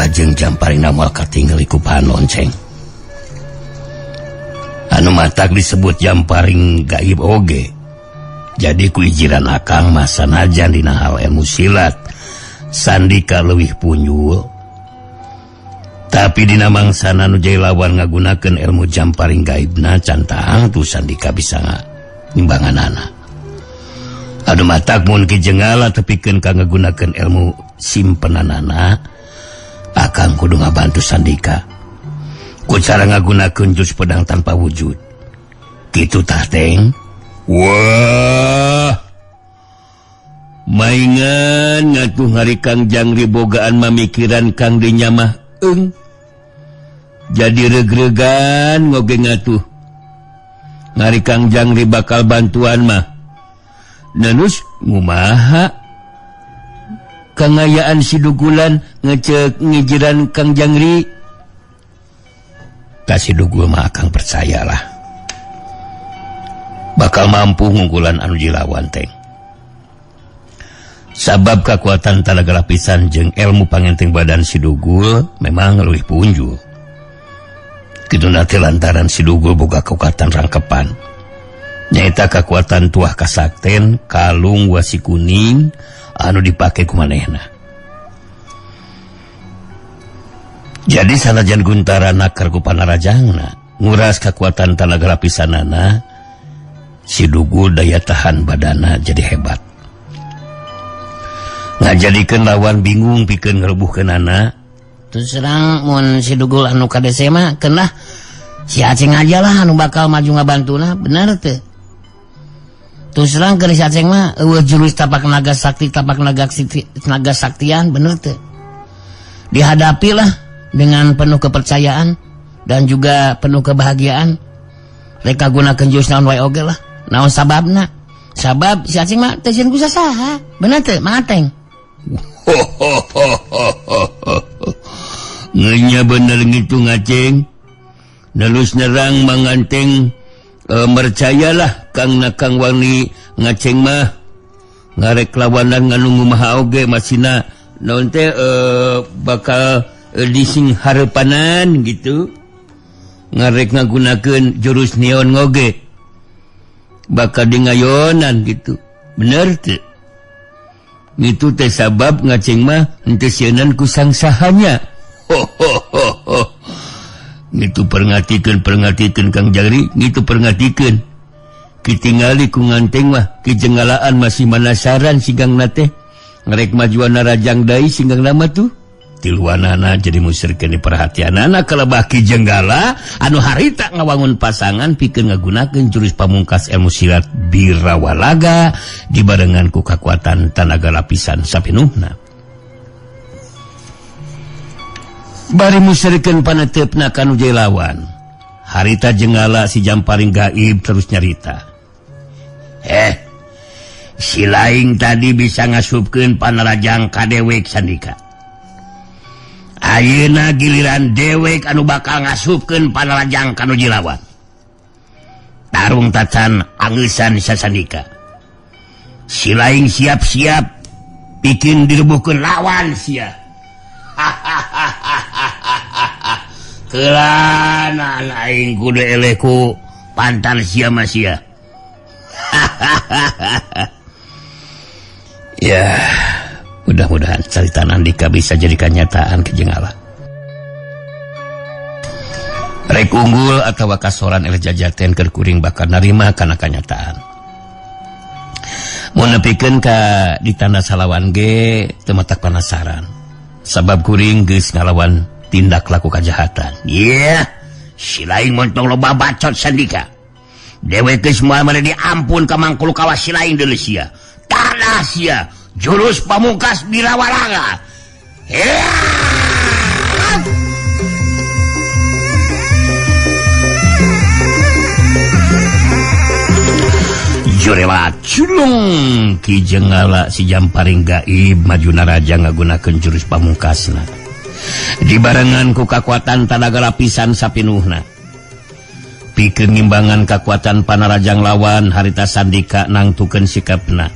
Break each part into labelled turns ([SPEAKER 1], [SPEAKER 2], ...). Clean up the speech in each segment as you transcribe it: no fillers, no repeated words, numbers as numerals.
[SPEAKER 1] lajeng Jamparing namal katinggal iku panon ceng. Anu matak disebut Jamparing gaib oge. Jadi ku ijiran akang masa najan dina hal ilmu silat Sandika leuwih punjul. Tapi dina mangsana nu jai lawan ngagunakeun ilmu Jamparing gaibna cantang tu Sandika bisa nimbanganana. Anu matak mun ki jenggala tepikeun ka ngagunakeun ilmu simpenanana, akang kudu ngabantu Sandika ku cara ngagunakeun jurus pedang tanpa wujud. Kitu tah teng. Wah, maingan ngatuh hari Kang Jangri bogaan mamikiran Kang dinya mah jadi reg-regan ngoge ngatuh ngari Kang Jangri bakal bantuan mah. Nanus ngumaha kangayaan si dugulan ngecek ngijiran Kang Jangri. Kasih dugul mah akang percayalah bakal mampu ngungkulan anu dilawan teng. Sabab kekuatan talaga lapisan jeung ilmu pangenteng badan si dugul memang leuwih punjul. Kitu teh lantaran si dugul boga kekuatan rangkepan. Nyaita kekuatan tuah kasakten kalung wasi kuning anu dipake ku manehna. Jadi sanajan guntara nakar ku panarajangna nguras kekuatan talaga lapisanana, si dugul daya tahan badana jadi hebat. Ngajadikeun lawan bingung pikeun ngeubuhkeunana.
[SPEAKER 2] Terus serang mun si dugul anu kadese mah keunah si Aceng aja lah anu bakal maju ngabantuna, bener teu? Terus serang ke si Aceng mah eueuh jurus tapak naga sakti, tapak naga saktian, bener teu? Dihadapilah dengan penuh kepercayaan dan juga penuh kebahagiaan. Reka gunakeun jurus naon wae oge lah. Naon sababna? Sabab si Aceng mah teu sieun ku sasaha, bener teu, Mang Ateng?
[SPEAKER 1] Ngenya bener ngitung Aceng. Nalus nerang Mang Ateng mercayalah Kang Wani ngaceng mah ngarek lawanan nganunggu maha oge masina naon teh bakal dising harepanan gitu. Ngarek ngagunakeun jurus neon ngoge bakal dingayonan gitu, bener teu? Itu teh sabab ngaceng mah henteu sieunan ku sangsahanya. Gitu perngatikeun Kang Jangri, gitu perngatikeun. Kitingali ku nganteng mah kijenggalaan masih manasaran singangna teh ngarek majuan rajang dai singgang nama tuh. Tiluanana jadi musyrikeun diperhatianana kalebah kijenggala anu harita ngawangun pasangan pikeun ngagunakeun jurus pamungkas ilmu silat Birawalaga dibarengan ku kekuatan tanaga lapisan sapinuhna. Bari musyrikeun paneteupna kanu jai lawan. Harita jenggala si Jamparing gaib terus nyarita. Si laing tadi bisa ngasupkeun panarajang ka dewek Sandika. Ayeuna giliran dewek anu bakal ngasupkeun panarajang kanu jilawan. Tarung tacan angeusan Sandika. Si laing siap-siap bikin direbuhkeun lawan sia. Kelana laing kudu eleku pantal sia mah sia. Ya, mudah-mudahan carita Andika bisa jadi kenyataan kejenggala. Rek unggul atau kasoran eleh jajaten keur kuring bakal narima kana kenyataan. Mun nepikeun ka di tanah salawan ge teu matak penasaran. Sabab kuring geus ngalawan tindak laku kajahatan. Si laing montong loba bacot Sandika. Dewek geus moal mere diampun ka mangkulu kawas si laing deuleu sia. Tanah sia jurus pamungkas Birawalaga. Jurela culung ki jenggala si Jamparing gaib majuna raja ngagunakeun jurus pamungkasna. Dibarengan ku kekuatan tanaga lapisan sapinuhna. Pikeun ngimbangan kekuatan panarajang lawan harita Sandika nangtukeun sikapna.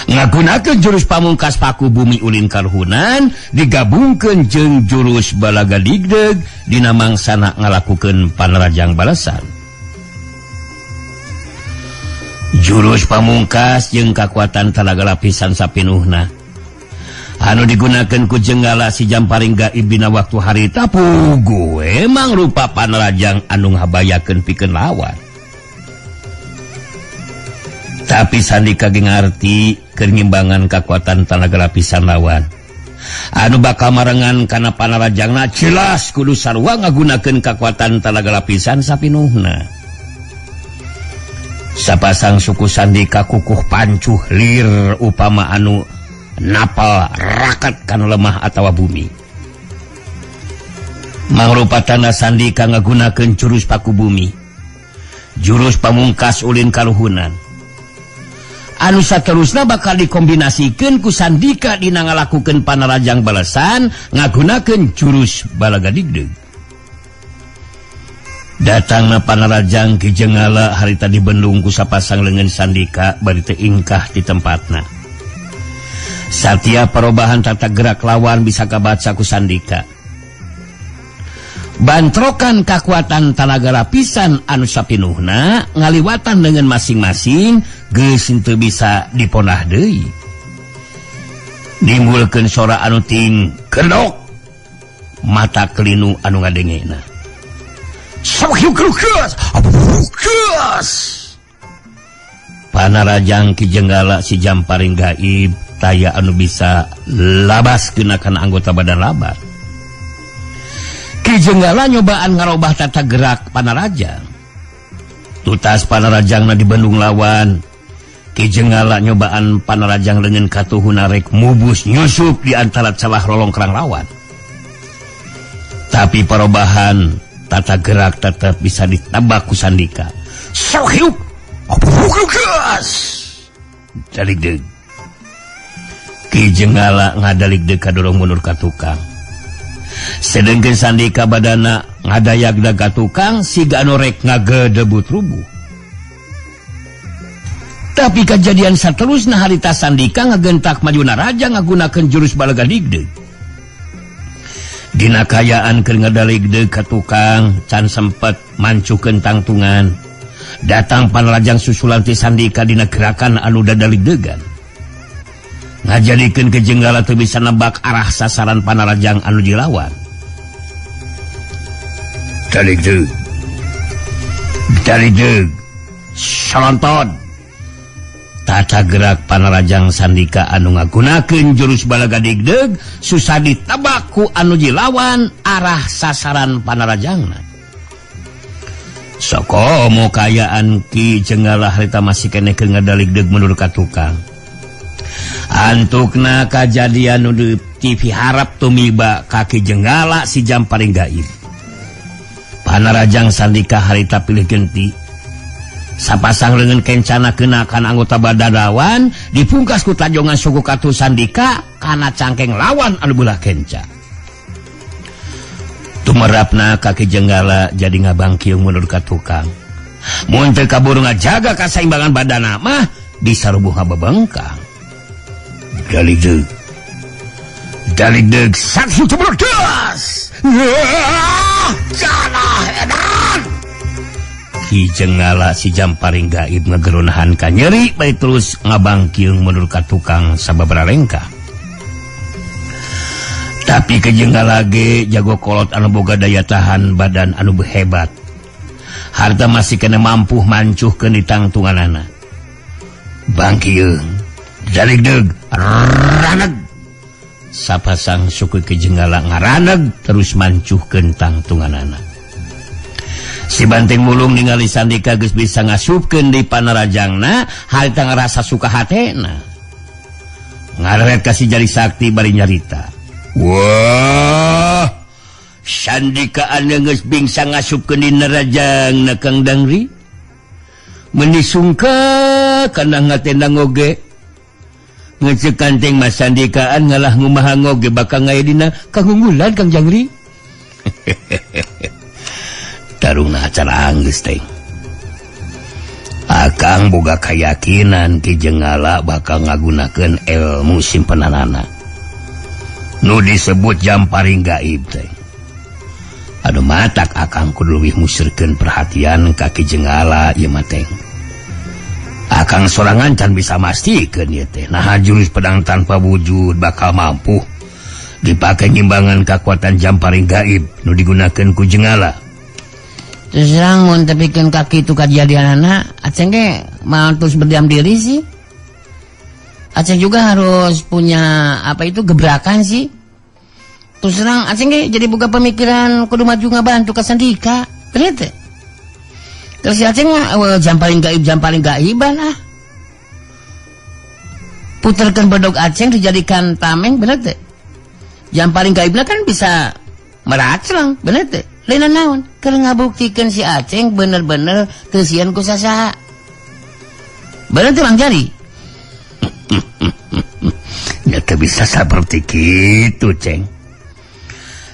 [SPEAKER 1] ngagunakeun jurus pamungkas paku bumi ulin kaluhunan digabungkeun jeung jurus balaga digdeg dina mangsana ngalakukeun panerajang balasan. Jurus pamungkas jeung kakuatan talaga lapisan sapinuhna anu digunakeun ku Jenggala si Jamparing Gaib dina waktu harita puguh emang rupa panerajang anu ngabayakeun pikeun lawan. Tapi Sandika ge ngarti keur ngimbangan kakuatan tenaga lapisan lawan anu bakal marengan kana panerajangna jelas kudu sarua ngagunakeun kakuatan tenaga lapisan sapinuhna. Sapasang suku Sandika kukuh pancuh lir upama anu napal rakat kana lemah atawa bumi. Mangrupatana Sandika ngagunakeun jurus paku bumi, jurus pamungkas ulin kaluhunan. Anu saterusna bakal dikombinasikeun ku Sandika dina ngalakukeun panerajang balasan ngagunakeun jurus balaga digdeg. Datangna panerajang Ki Jenggala harita dibendung ku sapasang leungeun Sandika bari teu ingkah di tempatna. Satia perubahan tata gerak lawan bisa kabaca ku Sandika. Bantrokan kakuatan tenaga lapisan anu sapinuhna ngaliwatan dengan masing-masing geus teu bisa diponah deui. Nimbulkeun sora anu ting kedok mata kelinu anu ngadengena. Sakyukrukas abukas. Panerajang Ki Jenggala si Jamparing Gaib taya anu bisa labas kenakan anggota badan labar. Ki Jenggala nyobaan ngarobah tata gerak panerajang. Tutas panerajangna di Bandung lawan. Ki Jenggala nyobaan panerajang leungeun katuhuna rek mubus nyusup di antara celah lolongkrang lawan. Tapi perubahan tata gerak tetap bisa ditambah ku Sandika. Sakyuk abukas. Daligdeug. Ki Jenggala ngadaligdeug ka dorong mundur ka tukang. Sedengkeun Sandika badana ngadayagda ka tukang siga anu rek ngagedebut rubuh. Tapi kejadian saterusna harita Sandika ngagentak majuna raja ngagunakeun jurus balaga digdeg. Dina kayaan keur ngadaligdeug ka tukang can sempet mancukeun tangtungan. Datang panerajang susulan ti Sandika dina gerakan anu dadaligdegan. Ngajadikeun Ki Jenggala teu bisa nebak arah sasaran panerajang anu dilawan. Daligdeug. Daligdeug. Salonton. Tata gerak panerajang Sandika anu ngagunakeun jurus balaga digdeg susah ditebak ku anu dilawan arah sasaran panerajangna. Sakomo kayaan Ki Jenggala harita masih keneh keur ngadaligdeug mundur ka tukang. Antukna kajadian nu TV harap tumiba ka Ki Jenggala si Jamparing Gaib. Panerajang Sandika harita pilih genti. Sapasang leungeun kencana kenakan anggota badan lawan dipungkas ku tajongan suku katu Sandika kana cangkeng lawan anu beulah kenca. Tumerapna ka Ki Jenggala jadi ngabangkiung mundur ka tukang. Mun teu kaburu ngajaga kasaimbangan badana mah bisa rubuh ngabebengkang. Daligdeug. Daligdeug saksu tuberdas. Kana edan. Ki Jenggala si Jamparing Gaib ngegerunahan ka nyeri bae terus ngabangkiung mundur ka tukang sababaraha lengkah. Tapi Ki Jenggala ge jago kolot anu boga daya tahan badan anu hebat. Harta masih kena mampu mancuhkeun di tangtunganana. Bangkiung. Daligdeug raneg. Sapasang suku Ki Jenggala ngaraneg terus mancuhkeun tangtunganana. Si Banteng Mulung ningali Sandika geus bisa ngasupkeun di panerajangna harita ngarasa suka hatena. Ngareret ka si Jari Sakti bari nyarita. Wah, Sandika anu geus bingsa ngasupkeun di nerajangna Kang Dangri. Menisungka kana ngatendang oge. Ngecek Kanteng Mas Sandikaan ngalah ngumahang oge bakal ngaya dina kangunggulan Kang Jangri. Tarungna acara anggeus teh. Akang boga keyakinan Ki Jenggala bakal ngagunakeun ilmu simpenanana nu disebut Jamparing Gaib teh. Aduh matak akang kudu leuwih musirkeun perhatian ka Ki Jenggala ieu mah teh. Akang sorangan can bisa mastikeun ieu teh nah jurus pedang tanpa wujud bakal mampu dipake ngimbangan kekuatan Jamparing Gaib nu digunakeun ku Jenggala.
[SPEAKER 2] Terus terang mun tepikeun kaki itu kejadianana, Aceng ge mau terus berdiam diri sih. Aceng juga harus punya gebrakan sih. Terus terang Aceng ge jadi buka pemikiran kudu maju ngabantu ka Sandika. Bener teh? Terus si Aceng Jamparing gaiban ah. Puterkeun bedog Aceng dijadikan tameng bener teh? Jamparing gaibna kan bisa meraclang bener teh? Lain naon keur ngabuktikeun si Aceng bener-bener teu sieun ku sasaha. Bener teh Mang Jari?
[SPEAKER 1] Ya teu bisa saperti kitu, Ceng.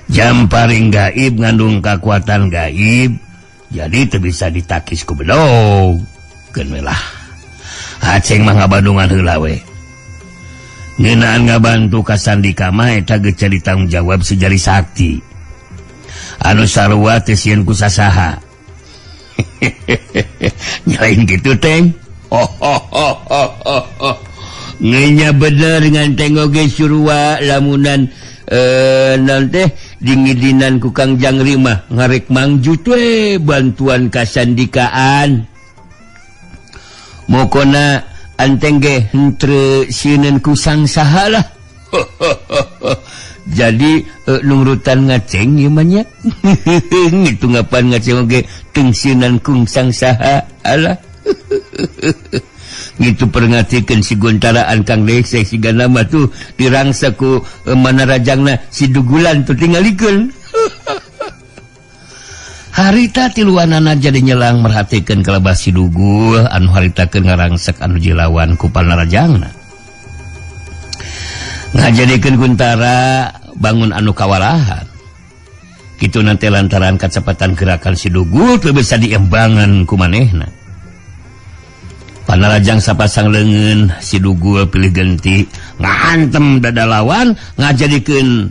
[SPEAKER 1] Jamparing gaib ngandung kekuatan gaib, jadi teu bisa ditakis ku bedog. Keun we lah. Aceng mah ngabandungan heula we. Ngeunaan ngabantu ka Sandika mah eta geus jadi tanggung jawab sejari sakti. Anu sarua teh sieun ku sasaha. Lain gitu teng. Ngenya bener nganteng oge surua lamunan naon teh dingidinan ku Kang Jangri mah ngarek mangjut we bantuan ka Sandikaan. Mokona anteng ge henteu sieun ku sang saha lah. Jadi nurutan ngaceng ieu mah nya. Ngitu ngapan ngaceng oge teu sieun ku sang saha alah. Gitu perngatikeun si gontaraan Kang Dese siga nama tuh dirangsa ku manarajangna si Dugulan tuh tingalikeun. Harita tiluanana jadi nyelang merhatikeun kalebah si Dugul anu harita keur ngarangsek anu jilawan ku panarajangna. Ngajadikeun Guntara bangun anu kawalahan. Kitu nanti lantaran kecepatan gerakan si Dugul teu bisa diembangan ku manehna. Panarajang sapasang leungeun si Dugul pilih genti ngahantem dada lawan ngajadikeun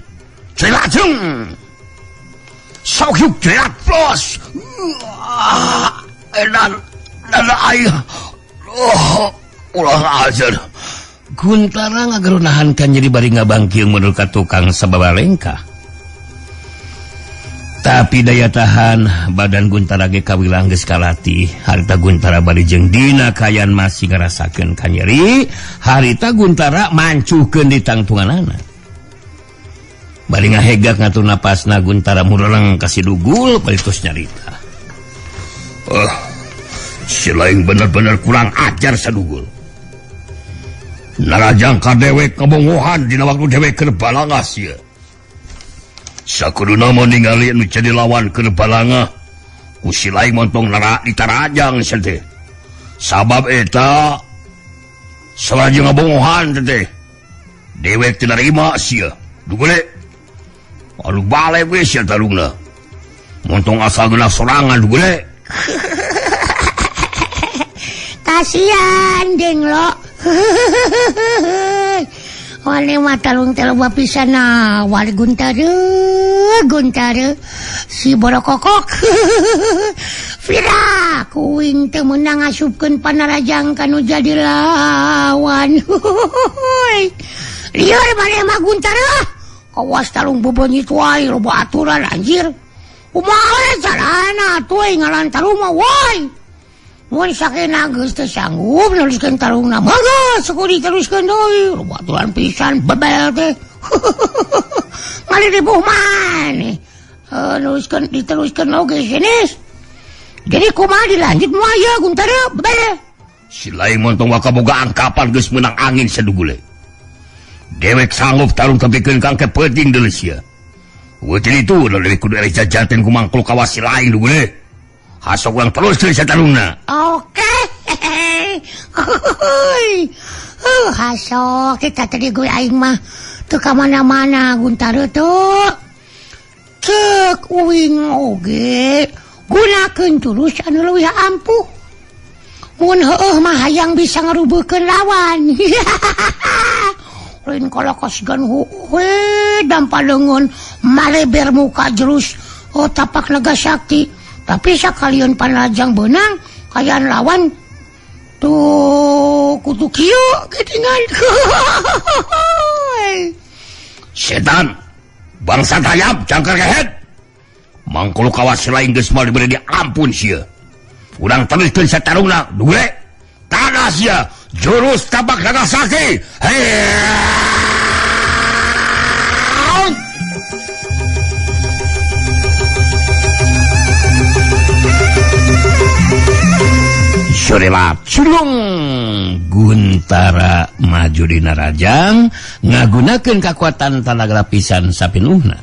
[SPEAKER 1] celajeng sok yuk celat plus edan dada aya ulah ajar. Guntara ngagerunahankan jadi bari ngabangkiung menurut tukang sababalengka. Tapi daya tahan badan Guntara ge kawilang geus kalatih. Harita Guntara bari jeung dina kayan masih ngarasakeun kanyeri, harita Guntara mancuhkeun di tangtunganana. Bari ngahegak ngatur napasna Guntara mureleng ka si Dugul palitos nyarita. Si laing bener-bener kurang ajar sadugul. Narajang ka dewek ngabongohan dina waktu dewek keur balangah sia. Sakuduna mau ningali anu jadi lawan keur balangah ku si laing montong nara ditarajang sia teh. Sabab eta salajeng ngabongohan teh dewek teu narima sia. Dugule alu bale we sia tarungna. Montong asal geuna sorangan dugule.
[SPEAKER 3] Kasihan deng lo. Wali matalung teluba pisana wali Guntara si borokokok. Fira kuing teu meunang ngasupkeun panarajang kanu jadi lawan. Lieur maneh mah Guntara. Kawas talung bebenyit wae loba aturan anjir. Kumaha carana atuh ngaran taruma wae. Mun sakena geus teu sanggup nuliskeun tarungna mangga saku diteruskeun deui loba aturan pisan bebel teh. Ngali ribuh maneh diteruskeun oge jenis. Jadi kumaha dilanjut moal aya Guntara bebel.
[SPEAKER 1] Si lain montong wakaboga angkapan geus meunang angin sadugule. Dewek sanggup tarung tempikeun kang kepenting deuleu sia. Weutin itu dari kudu ere jajaten ku mangkluk kawas si lain dugule. Hasok ulang terus dari satarungna.
[SPEAKER 3] Oke. Hasok kita tadi gue aing mah teu ka mana-mana Guntara tuh. Cek uing oge gunakeun jurus anu leuwih ampuh. mun heueuh mah hayang bisa ngarubuhkeun lawan. Lain kalakasgan heueuh dampaleungeun maleber muka jerus tapak naga sakti. Tapi sakalian panajang benang kayaan lawan tuh kudu kieu geuningan.
[SPEAKER 1] Setan, bangsa tayap, cangkar kehet. Mangkulu kawas lain geus moal diberi ampun sia. Urang teruskeun satarungna, due. Tanah sia, jurus tapak naga sakti. Sorelat culung Guntara maju dina rajang ngagunakeun kakuatan tanaga lapisan sapinuhna.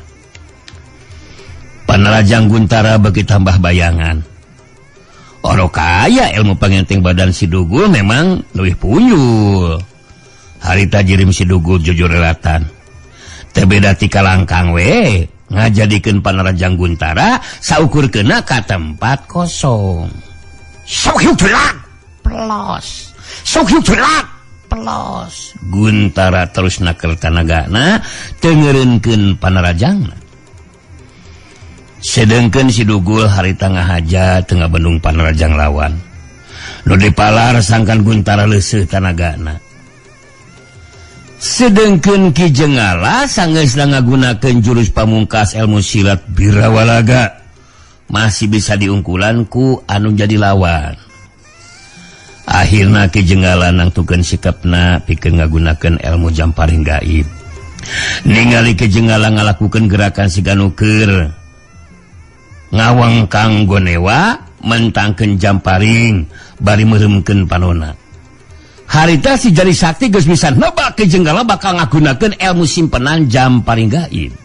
[SPEAKER 1] Panarajang Guntara bagi tambah bayangan. Oro kaya ilmu pangenteng badan si Dugul memang leuwih punjul. Harita jirim si Dugul jujur relatan. Teu beda ti kalangkang we ngajadikeun panarajang Guntara saukurkeunna ka tempat kosong. Sok hiu jelat pelos. Sok hiu jelat pelos. Guntara terus naker tanagana tengeureunkeun panarajangna. Sedengkeun si Dugul harita ngahaja tengah bendung panarajang lawan. Nu dipalar sangkan Guntara leuseuh tanagana. Sedengkeun Ki Jenggala sanggeusna ngagunakeun jurus pamungkas ilmu silat Birawalaga. Masih bisa diungkulan ku anu jadi lawan. Akhirna Ki Jenggala nangtukeun sikapna pikeun ngagunakeun ilmu jamparing gaib. Ningali Ki Jenggala ngalakukeun gerakan siganu keur ngawang Kang Gonewa mentangkeun jamparing bari meuremkeun panonna. Harita si Jari Sakti geus bisa nebak Ki Jenggala bakal ngagunakeun ilmu simpenan jamparing gaib.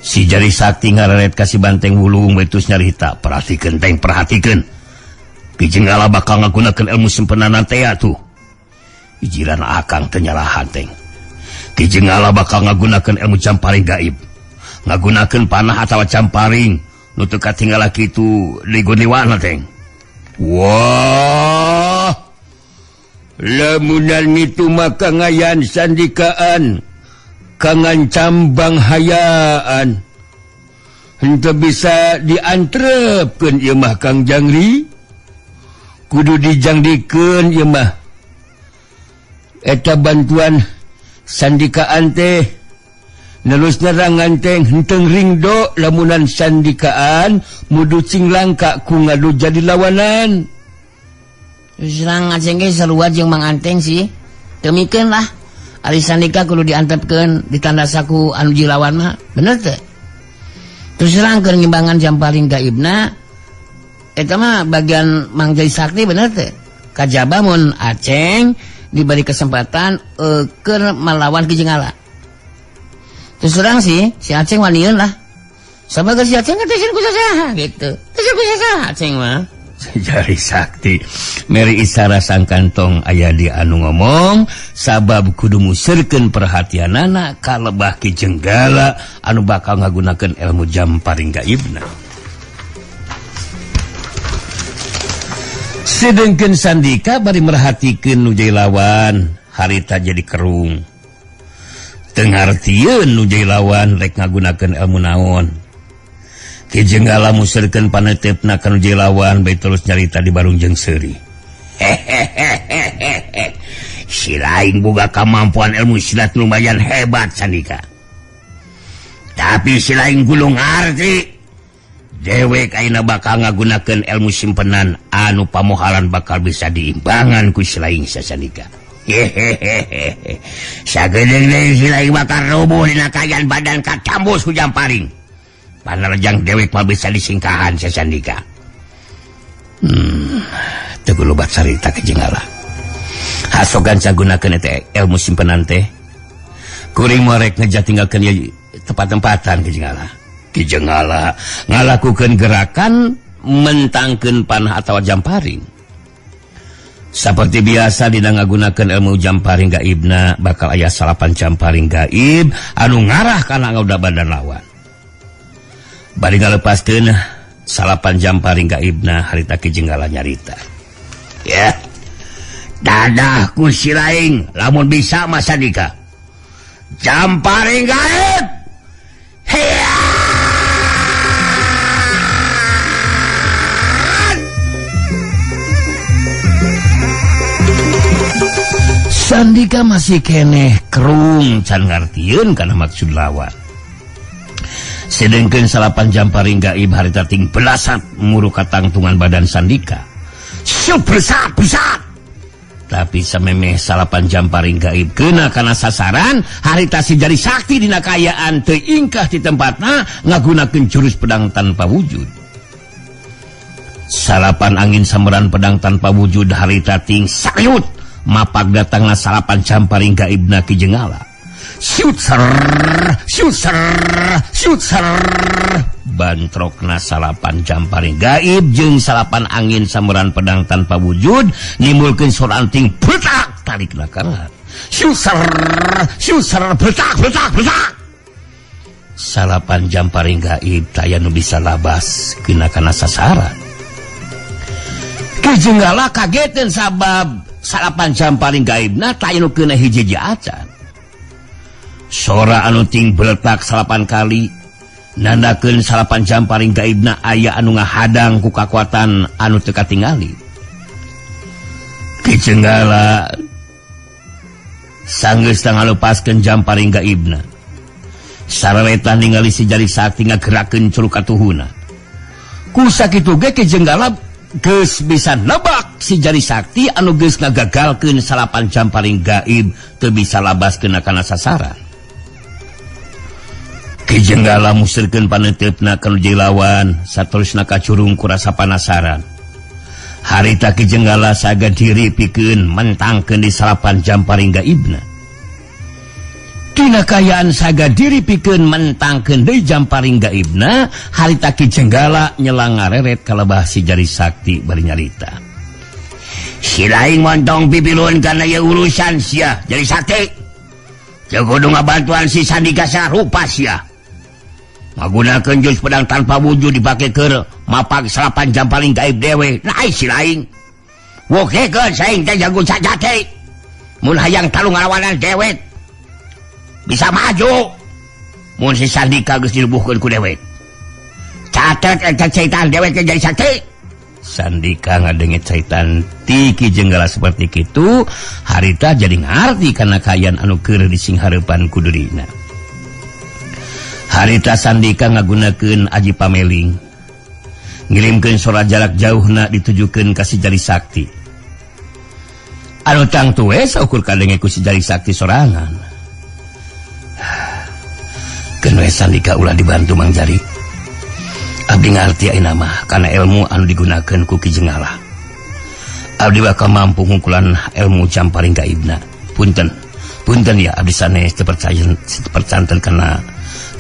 [SPEAKER 1] Si Jari Sakti ngareret kasih banteng wulung betus nyarita. Perhatikeun teng, perhatikeun. Ki Jenggala bakal ngagunakeun ilmu simpenanan teh atuh. Ijiran akang teu nyalahan teng. Ki Jenggala bakal ngagunakeun ilmu jamparing gaib. Ngagunakeun panah atawa jamparing nu teu katinggala kitu digoniwana teng. Wah. Lamunan itu maka ngayan sandikaan. Kangan cambang hayaan henteu bisa diantrepkeun ieu mah Kang Jangri. Kudu dijangjikeun ieu mah. Eta bantuan sandikaan teh nelusna rangan teh henteu ringdo lamunan sandikaan mudu cinglangka ku ngadu jadi lawanan.
[SPEAKER 2] Serang aceng ge sarua jeung Mang Anteng sih. Teu mikeun lah. Ari sandika kudu diantepkeun ditanda saku anu jilawan mah bener teh. Terus serang keur ngimbangan jamparing gaibna eta mah bagian Mang Jari Sakti bener teh. Kajaba mun Aceng diberi kesempatan keur melawan Ki Jenggala. Terus serang sih si Aceng wanieun lah. Sabaga si Aceng ngetesin ku sasaha gitu. Tesin ku sasaha Aceng mah.
[SPEAKER 1] Jari Sakti meri isara sang kantong aya di anu ngomong sabab kudu musirkeun perhatianana ka lebah Ki Jenggala anu bakal ngagunakeun ilmu jamparing gaibna. Sedengkeun sandika bari merhatikeun nu jadi lawan harita jadi kerung. Teu ngartieun nu jadi lawan rek ngagunakeun ilmu naon. Ki Jenggala musirkeun panetepna kanu jadi lawan bae terus nyarita di barung jeung seuri. Si lain boga kemampuan ilmu silat lumayan hebat sandika. Tapi si lain gulung ngarti dewek ayeuna bakal ngagunakeun ilmu simpenan anu pamohalan bakal bisa diimbangan ku si lain sasandika. Sagedeung deui si lain bakal rubuh dina kayan badan kacambus ku jamparing. Panarajang dewek mah bisa disingkahan sasandika. Teu lubat sarita Ki Jenggala. Hasogan sagunakeun eta ilmu simpenan teh. Kuring mah rek ngejatinggalkeun ieu tempat-tempatan Ki Jenggala. Ki Jenggala ngalakukeun gerakan mentangkeun panah atawa jamparing. Seperti biasa dina ngagunakeun ilmu jamparing gaibna bakal aya salapan jamparing gaib anu ngarah kana ngauda badan lawan. Bari ngalepaskeun salapan jamparing gaibna harita Ki Jenggala nyarita. ya dadahku si laing lamun bisa Mas Sandika Jamparing gaib heya
[SPEAKER 2] Sandika masih keneh kerung can ngartieun kana maksud lawan. Sedengkeun salapan Jamparing gaib harita ting belasat muru ka tangtungan badan Sandika. Syup besat. Tapi samemeh salapan Jamparing gaib keuna kana sasaran harita si jari sakti dina kayaan teu ingkah di tempatna ngagunakeun jurus pedang tanpa wujud. Salapan angin samberan pedang tanpa wujud harita ting sayut mapak datangna salapan Jamparing gaibna Ki Jenggala. Syut ser bantrokna salapan Jamparing gaib jeung salapan angin samberan pedang tanpa wujud nimbulkeun soran ting betak talikna karat. Syut ser betak. Salapan Jamparing gaib taya nu bisa labas keuna kana sasaran. Ki Jenggala kageteun sabab salapan Jamparing gaibna taya nu keuna hiji acan. Sora anu ting beletak salapan kali nandakeun salapan Jamparing gaibna aya anu ngahadang ku kakuatan anu teu katingali. Ki Jenggala sanggeus ngalepaskeun Jamparing gaibna sarareta ningali si jari sakti ngagerakeun curug katuhuna. Ku sakitu ge Ki Jenggala geus bisa nebak si jari sakti anu geus ngagagalkeun salapan Jamparing gaib teu bisa labaskeun kana sasaran. Ki Jenggala musirkeun paneuteupeuna ka nuju lawan saterusna kacurung ku rasa panasaran. Harita Ki Jenggala saga diri pikeun mentangkeun di salapan Jamparing gaibna. Tina kayaan saga diri pikeun mentangkeun deui Jamparing gaibna, harita Ki Jenggala nyelang ngareret kalebah si jari sakti bari nyarita. Si laing montong pipilun kana ieu urusan sia jari sakti. Teu kudu ngabantuan si Sandika sarupa sia. Magunakeun jurus pedang tanpa wujud dipake keur mapak salapan Jamparing gaib dewe. Naik si laing. Wokekeun saing teh jago cacate. Mun hayang talu ngalawanan dewek bisa maju. Mun si Sandika geus dilubuhkeun ku dewek. Catet eta caitan dewek jadi sakti. Sandika ngadengit caitan ti Ki Jenggala seperti kitu, harita jadi ngarti kana kayaan anu keur disinghareupan ku durina. Harita Sandika ngagunakeun aji pameling ngirimkeun sora jarak jauhna ditujukeun ka si jari sakti. Anu tangtu we saukur kadenge ku si jari sakti sorangan. Keun we Sandika ulah dibantu Mang Jari. Abdi ngarti ayeuna mah kana ilmu anu digunakeun ku Ki Jenggala. Abdi bakal mampu ngungkulan ilmu Jamparing gaibna. Punten ya abdi sanes teu percanten kana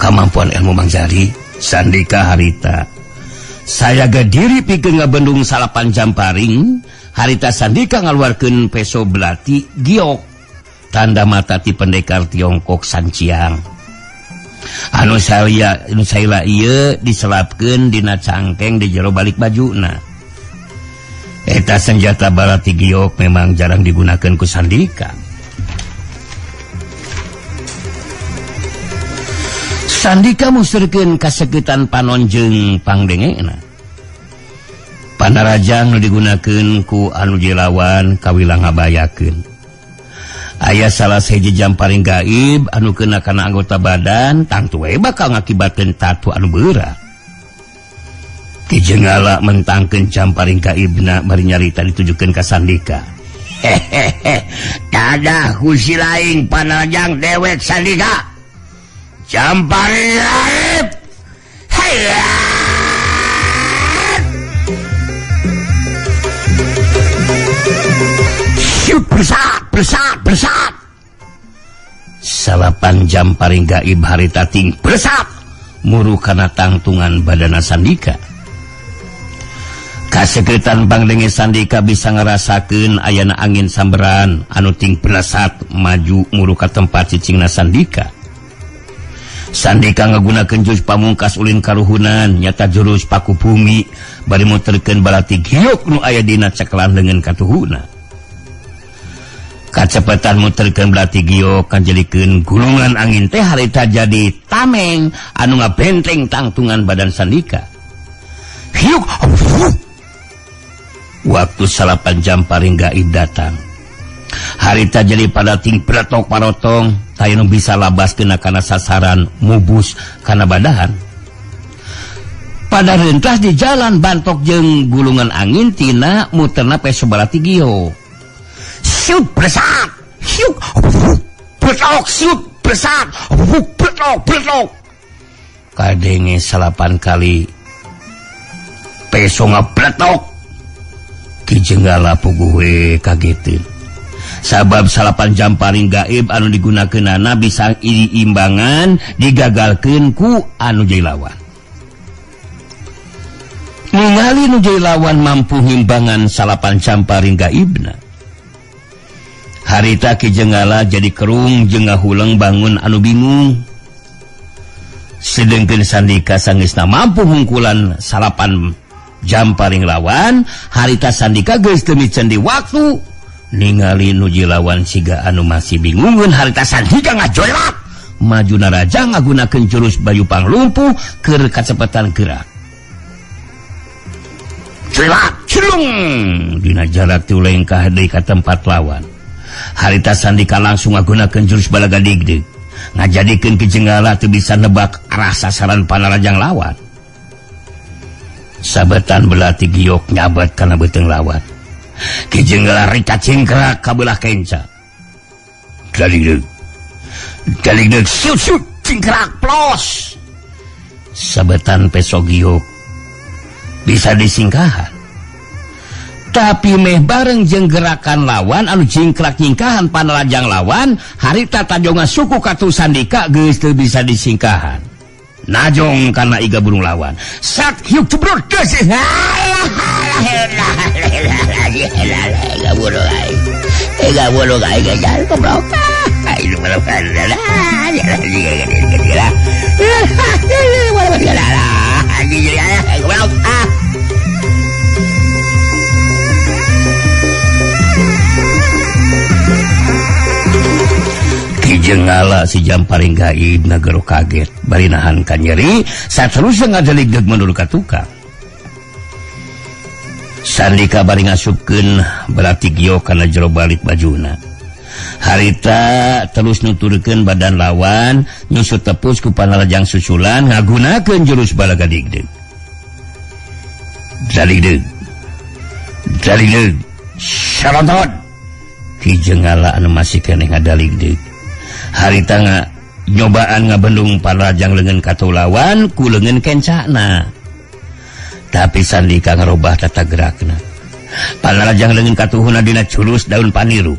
[SPEAKER 2] kamampuan ilmu Mang Jari. Sandika harita saya gadiri pikeun ngabendung salapan Jamparing. Harita Sandika ngaluarkeun peso belati giok tanda mata ti pendekar Tiongkok Sanciang. Anu saila ieu diselapkeun dina cangkeng di jero balik bajuna. Eta senjata balati giok memang jarang digunakeun ku Sandika. Sandika musirkeun kasekitan panonjeung pangdengena. Panarajang nu digunakeun ku anu jilawan kawilang ngabayakeun. Aya salah sahiji Jamparing gaib anu keuna kana anggota badan tangtu we bakal ngakibatkeun tatu anu beura. Ki Jenggala mentangkeun Jamparing gaibna bari nyarita ditujukeun ka Sandika. Dadahku si laing panarajang dewek Sandika. Jamparing gaib. Heya. Bersat. Salapan Jamparing gaib harita ting bersat muru kana tangtungan badana Sandika. Kaseketan pangdenge Sandika bisa ngarasakeun ayana angin samberan anu ting bersat maju muru ka tempat cicingna Sandika.
[SPEAKER 1] Sandika ngagunakeun jurus pamungkas ulin karuhunan nyata jurus paku bumi bari muterkeun balati giok nu aya dina cekelan leungeun katuhuna. Kacepetan muterkeun balati giok kanjelikeun gulungan angin teh harita jadi tameng anu ngabenteng tangtungan badan Sandika. Hiuk. Waktu 8 jam paring gaib datang. Harita jadi pada ting pretok parotong tayanu bisa labas kena kana sasaran mubus kana badahan. Pada rentas di jalan bantok jeung gulungan angin tina muterna pe sabalati giok. Siut bersat, siut, betok, siut bersat, betok. Kadenge 8 kali peso ngabletok. Ki Jenggala puguh kageteun. Sabab 8 jam paling gaib anu digunakeunana bisa iimbangan digagalkeun ku anu jadi lawan. Ningali nu jadi lawan mampu ngimbangan 8 jam paling gaibna. Harita Ki Jenggala jadi kerung jeung ngahuleng bangun anu bingung. Sedengkeun Sandika sangeusna mampu hungkulan 8 jam paling lawan, harita Sandika geus teu micen di waktu ningali nuji lawan siga anu masih bingungeun. Harita Sandika ngajolat majuna raja ngagunakeun jurus bayu panglumpuh keur kacepetan gerak. Jolat celung dina jarak teu lengkah deui ka tempat lawan. Harita Sandika langsung ngagunakeun jurus balaga digdeg ngajadikeun Ki Jenggala teu bisa nebak arah sasaran panarajang lawan. Sabetan belati giok nyabat kana beuteung lawan. Ki Jenggala rika cingkrak ka beulah kenca. Daligdeug siut cingkrak plos. Sabetan peso giok bisa disingkahan. Tapi meh bareng jeung gerakan lawan anu cingkrak nyingkahan panarajang lawan, harita tajonga suku katu Sandika geus teu bisa disingkahan. Najong karena iga burung lawan. Sak hiuk cebrot geus. Ega burung ai gajar kebrok. Ai nu burung Ki Jenggala si jam paling gaib nagero kaget bari nahan ka nyeri saterusna ngadeligdeug menurut ka tukang. Sandika bari ngasupkeun berarti giok kana jero balik bajuna. Harita terus nuturkeun badan lawan nyusut tepus ku panarajang susulan ngagunakeun jurus balaga digdeug. Daligdeug sarontot. Ki Jenggala anu masih keneh ngadaligdeug. Harita nyobaan ngabendung panarajang leungeun katu lawan ku leungeun kencana. Tapi Sandika ngarobah tata gerakna. Panarajang leungeun katuhuna dina culus daun paniru.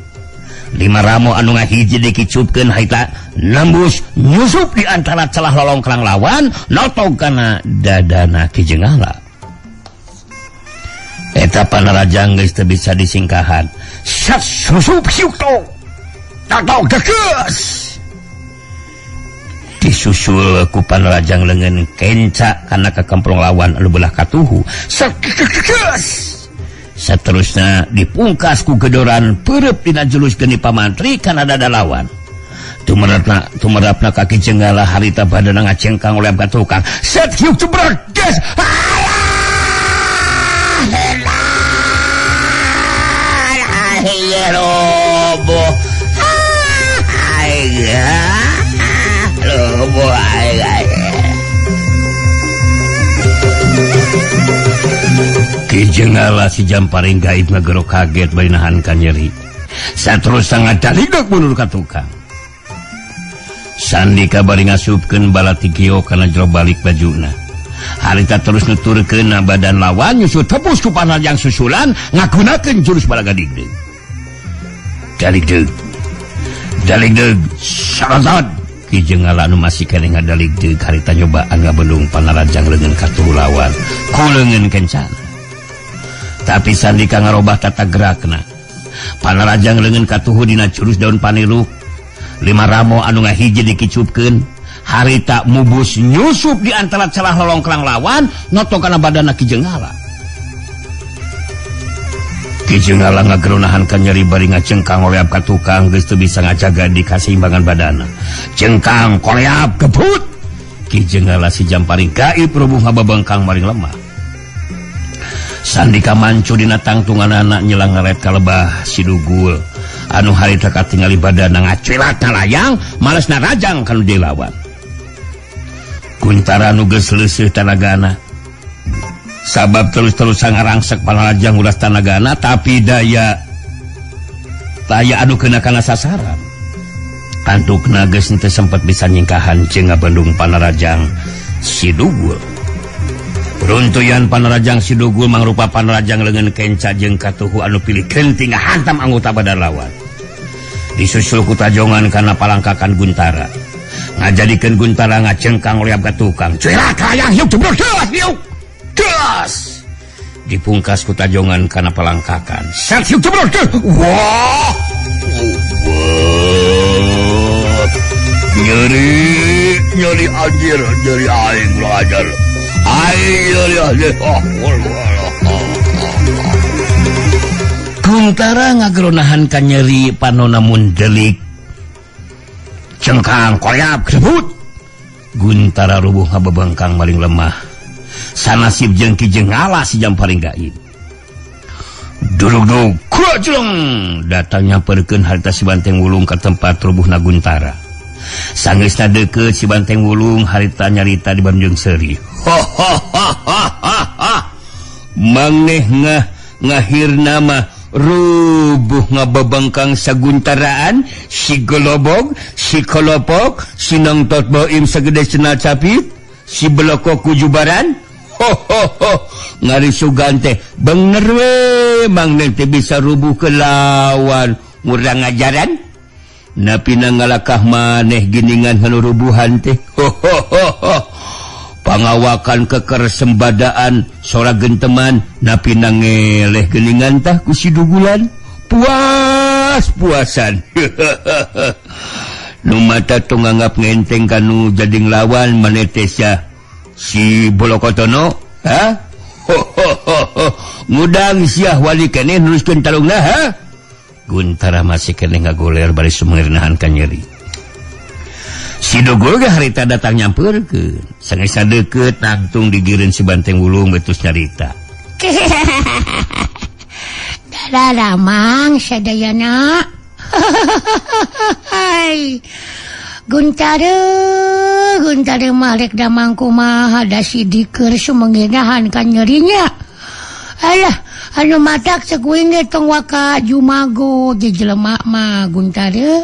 [SPEAKER 1] 5 ramo anu ngahiji dikicupkeun harita nembus nyusup di antara celah lolongkrang lawan notog kana dadana Ki Jenggala. Eta panarajang geus teu bisa disingkahan. Sat susup hiuk to. Tatog geus. Disusul ku panarajang leungeun kenca kana kakemprong lawan anu belah katuhu. Saterusna dipungkas ku gedoran peureub dina julus geni pamantri kana dada lawan. Tumeurapna ka Ki Jenggala harita badana ngacengkang oleh ka tukang. Set hiuk cebrot geus. Robo. Ki Jenggala si jam paling gaib ngagero kaget bari nahan ka nyeri. Saterusna ngadaligdeug mundur ka tukang. Sandika bari ngasupkeun balati giok kana jero balik bajuna. Harita terus nuturkeun badan lawan nyusut tepus ku panarajang susulan ngagunakeun jurus balaga digdeug. Daligdeug sarontot. Ki Jenggala anu masih keneh ngadaligdeug harita nyobaan ngabendung panarajang leungeun katuhu lawan ku leungeun kencana. Tapi Sandika ngarobah tata gerakna. Panarajang leungeun katuhu dina jurus daun paniru. 5 ramo anu ngahiji dikicupkeun harita mubus nyusup di antara celah lolongkrang lawan noto kana badana Ki Jenggala. Ki Jenggala ngagerunahan ka nyeri bari ngacengkang oleap ka tukang geus teu bisa ngajaga di kaseimbangan badana. Cengkang koleap gebut. Ki Jenggala si Jamparing gaib rubuh ngababengkang maring lemah. Sandika mancu dina tangtunganana nyelang ngaret ka lebah si Dugul. Anu harita katingali badana ngacuilat layang malesna rajang kanu dilawan. Guntara nu geus leuseuh tanagana. Sabab terus-terusan ngarangsek panarajang ulas tanagana tapi daya anu keuna kana sasaran. Antukna geus teu sempet bisa nyingkahan jeung ngabendung panarajang si Dugul. Runtuyan panarajang si Dugul mangrupa panarajang leungeun kenca jeung katuhu anu pilikeun tinggal hantam anggota badan lawan. Disusul ku tajongan kana palangkakan Guntara. Ngajadikeun Guntara ngacengkang oleap ka tukang. Cuelah kayang hiuk jebrok hiuk. Das. Dipungkas ku tajongan kana palangkakan. Sat hiuk jebrok. Wah. Nyeri anjir, nyeri aing belajar. Guntara ngagerunahan ka nyeri panona mundelik. Cengkang koleap gebut. Guntara rubuh ngababengkang maring lemah. Sanasib jeung Ki Jenggala si Jamparing gaib. Duduk kurajeng datang nyamperkeun harita si Banteng Wulung ka tempat rubuhna Guntara. Sanggeusna deukeut si Banteng Wulung harita nyarita di Bandung Seri. Maneh ngahir nama rubuh ngababengkang saguntaraan si Golobog, si Kolopok, si Nongtot Boim sagede cenah capit, si Belokok kujubaran. Ngari sugante bener we maneh teh bisa rubuh ke lawan murang ngajaran. Napi ngalakah maneh giningan hanu rubuhan teh. Pangawakan keker sembadaan sora genteman napi nangeleh geningan tah ku si Dugulan puas-puasan. Nu mata tong nganggap ngenteng kanu jadi nglawan maneh teh si Bolokotono ha ngudang siah wali keneh nuruskeun talungna ha. Guntara masih keneh ngagoler bari sumeurnahan ka nyeri. Si Dugul ge harita datang nyamperkeun. Sangeusna deukeut tangtung digireun si Banteng Wulung betus nyarita.
[SPEAKER 3] Dada mang sadayana. Guntara malek damang kumaha da sidikeur sumenginahan ka nyerinya. Alah, anu matak sakuing tong waka jumago di jelema mah Guntara.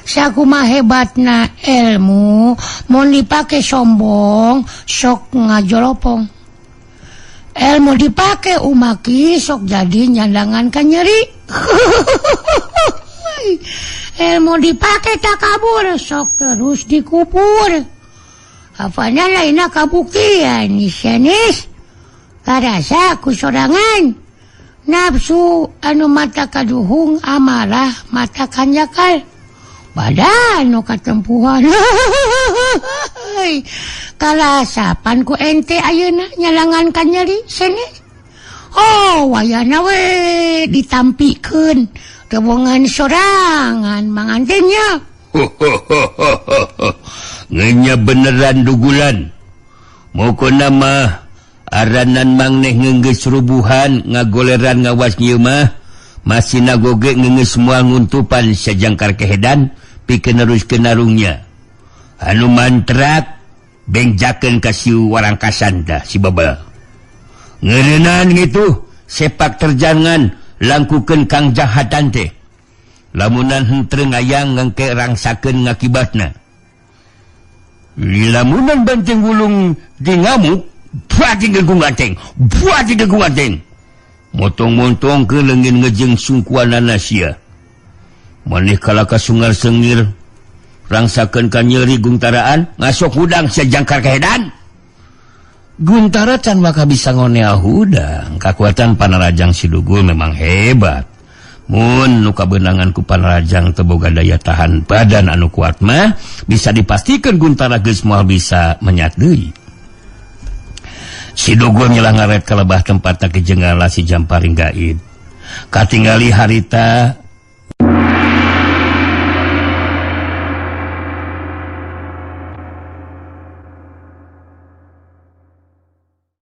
[SPEAKER 3] Sakumaha hebatna ilmu mun dipake sombong sok ngajolopong. Ilmu dipake umaki sok jadi nyandangan ka nyeri. Ilmu dipake takabur sok terus dikupur. Apana lainna kabuktian nisyanis. Karasa ku sorangan. Nafsu anu mata kaduhung amarah mata kanjakal. Badan no katempuhan. Kalasapan ku ente ayeuna nyalangan ka nyeri sene. Oh wayana we ditampikeun kebongan sorangan mangantennya.
[SPEAKER 1] Ngenya beneran Dugulan. Mokona mah aranan mangneh ngeunggeus rubuhan ngagoleran ngawas ieu mah masih nagoge ngeungeus moal nguntupan sajangkar kehedan pikeun neruskeun narungnya. Anu mantrak bengjakeun ka si warang kasanda si Baba. Ngeureunaan gitu sepak terjangan langkukeun kang jahatan teh. Lamunan henteu ngayang ngengke rangsakeun ngakibatna. Lamunan Banteng Wulung di ngamuk buat gegung ganteng. Motong-motong ke leungin ngejeng sungkuanana sia. Maneh kalaka sungar sengir rangsakeun ka nyeri Guntaraan ngasok hudang sajangkar kehedan. Guntara can maka bisa ngonea hudang. Kakuatan panarajang si Dugul memang hebat. nuka benangan ku Panrajang teboga daya tahan badan anu kuat mah bisa dipastikan Guntara geus moal bisa menyat deui. Si Dugul nyelah ngaret kalebah tempat tak kejengala si Jamparing gaib. Katingali harita